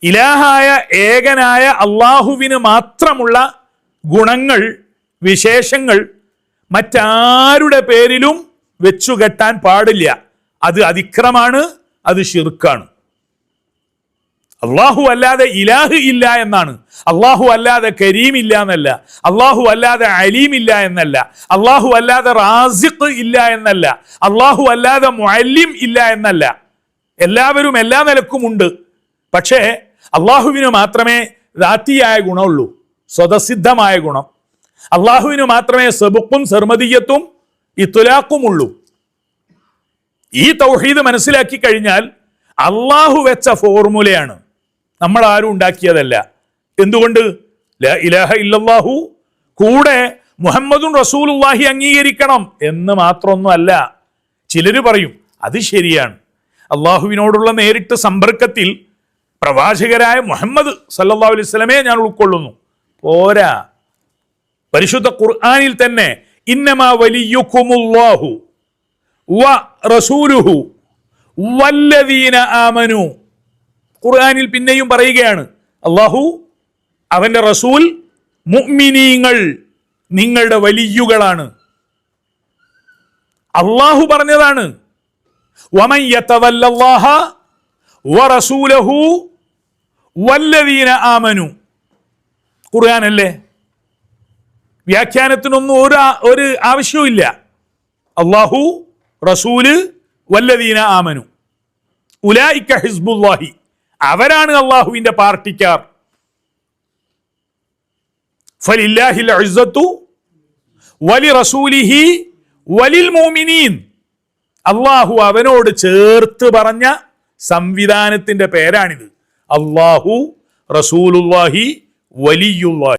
ഇലാഹായ ഏകനായ അള്ളാഹുവിന് മാത്രമുള്ള ഗുണങ്ങൾ, വിശേഷങ്ങൾ മറ്റാരുടെ പേരിലും വെച്ചുകെട്ടാൻ പാടില്ല. അത് അതിക്രമാണ്, അത് ശിർക്കാണ്. അള്ളാഹു അല്ലാതെ ഇലാഹ് ഇല്ല എന്നാണ്. അള്ളാഹു അല്ലാതെ കരീം ഇല്ല എന്നല്ല, അള്ളാഹു അല്ലാതെ അലീം ഇല്ല എന്നല്ല, അള്ളാഹു അല്ലാതെ റാസിഖ് ഇല്ല എന്നല്ല, അള്ളാഹു അല്ലാതെ മുഅല്ലിം ഇല്ല എന്നല്ല. എല്ലാവരും എല്ലാ നിലക്കുമുണ്ട്. പക്ഷേ അള്ളാഹുവിന് മാത്രമേ ദാത്തിയായ ഗുണമുള്ളൂ, സ്വതസിദ്ധമായ ഗുണം. അള്ളാഹുവിന് മാത്രമേ സബുക്കും സർമദിയത്തും ഇത്ലാഖും ഉള്ളൂ. ഈ തൗഹീദ് മനസ്സിലാക്കി കഴിഞ്ഞാൽ അള്ളാഹു വെച്ച ഫോർമുലയാണ്, നമ്മൾ ആരും ഉണ്ടാക്കിയതല്ല. എന്തുകൊണ്ട്? ലാ ഇലാഹ ഇല്ലല്ലാഹു കൂടെ മുഹമ്മദുൻ റസൂലുള്ളാഹി അംഗീകരിക്കണം എന്ന് മാത്രമൊന്നും അല്ല. ചിലര് പറയും അത് ശരിയാണ്, അള്ളാഹുവിനോടുള്ള നേരിട്ട് സമ്പർക്കത്തിൽ പ്രവാചകരായ മുഹമ്മദ് സല്ലല്ലാഹു അലൈഹി വസല്ലമയെ ഞാൻ ഉൾക്കൊള്ളുന്നു. പോരാ. പരിശുദ്ധ ഖുർആനിൽ തന്നെ ഇന്നമാ വലിയുക്കുമുല്ലാഹു വ റസൂലുഹു വല്ലദീന ആമനു, ഖുർആനിൽ പിന്നെയും പറയുകയാണ്, അള്ളാഹു, അവന്റെ റസൂൽ, മുഅ്മിനീങ്ങൾ നിങ്ങളുടെ വലിയുകളാണ്. അള്ളാഹു പറഞ്ഞതാണ്. വമൻ യതവല്ലല്ലാഹ വറസൂലഹു വല്ലദീന ആമനു. ഖുർആനല്ലേ, വ്യാഖ്യാനത്തിനൊന്നും ഒരു ആവശ്യവുമില്ല. അള്ളാഹു, റസൂല്, വല്ലദീന ആമനു ഉലൈക ഹിസ്ബുല്ലാഹി, അവരാണ് അള്ളാഹുവിന്റെ പാർട്ടിക്കാർ. ഫലില്ലാഹിൽ ഇസ്സത്തു വലിറസൂലിഹി വലിൽ മുഅ്മിനീൻ. അള്ളാഹു അവനോട് ചേർത്ത് പറഞ്ഞ സംവിധാനത്തിന്റെ പേരാണിത്. അള്ളാഹു, റസൂലുള്ളാഹി, വലിയുള്ളാഹി.